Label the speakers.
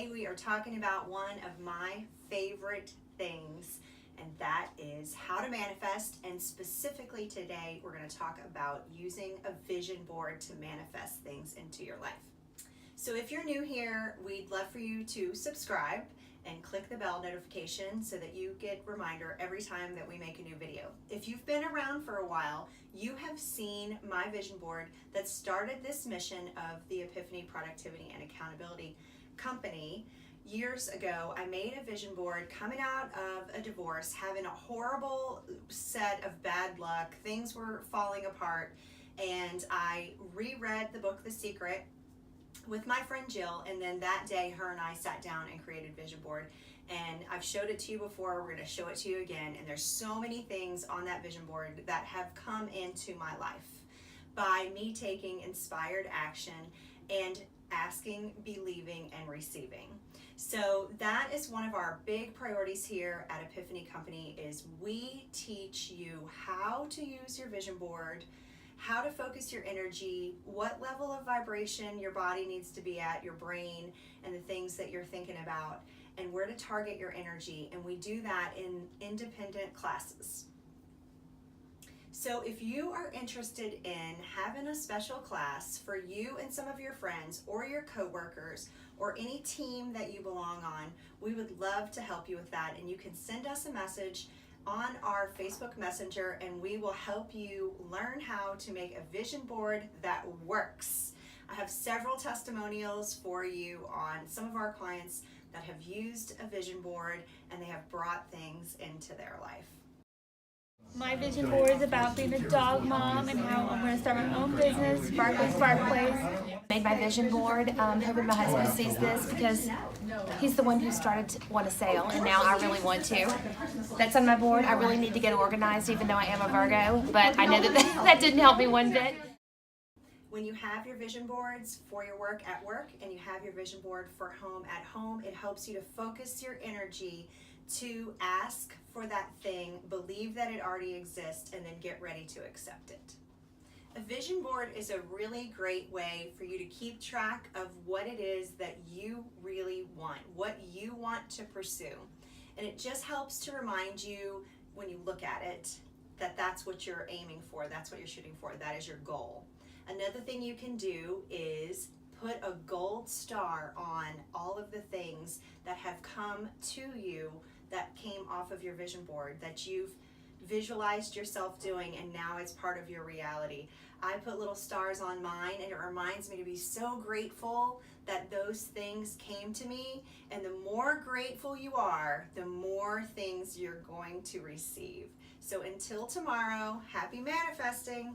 Speaker 1: today we are talking about one of my favorite things, and that is how to manifest. And specifically today, we're going to talk about using a vision board to manifest things into your life. So if you're new here, we'd love for you to subscribe and click the bell notification so that you get reminder every time that we make a new video. If you've been around for a while, you have seen my vision board that started this mission of the Epiphany Productivity and Accountability Company. Years ago, I made a vision board coming out of a divorce, having a horrible set of bad luck. Things were falling apart, and I reread the book The Secret with my friend Jill, and then that day her and I sat down and created vision board. And I've showed it to you before, we're going to show it to you again, and there's so many things on that vision board that have come into my life by me taking inspired action and asking, believing, and receiving. So that is one of our big priorities here at Epiphany Company, is we teach you how to use your vision board, how to focus your energy, what level of vibration your body needs to be at, your brain, and the things that you're thinking about, and where to target your energy. And we do that in independent classes. So if you are interested in having a special class for you and some of your friends or your coworkers or any team that you belong on, we would love to help you with that. And you can send us a message on our Facebook Messenger, and we will help you learn how to make a vision board that works. I have several testimonials for you on some of our clients that have used a vision board and they have brought things into their life.
Speaker 2: My vision board is about being a dog mom and how I'm going to start my own business, Sparkles Bark Place.
Speaker 3: Made my vision board, hoping my husband sees this because he's the one who started to want to sail, and now I really want to. That's on my board. I really need to get organized, even though I am a Virgo, but I know that didn't help me one bit.
Speaker 1: When you have your vision boards for your work at work and you have your vision board for home at home, it helps you to focus your energy to ask for that thing, believe that it already exists, and then get ready to accept it. A vision board is a really great way for you to keep track of what it is that you really want, what you want to pursue. And it just helps to remind you when you look at it that that's what you're aiming for, that's what you're shooting for, that is your goal. Another thing you can do is put a gold star on all of the things that have come to you that came off of your vision board, that you've visualized yourself doing, and now it's part of your reality. I put little stars on mine, and it reminds me to be so grateful that those things came to me. And the more grateful you are, the more things you're going to receive. So until tomorrow, happy manifesting.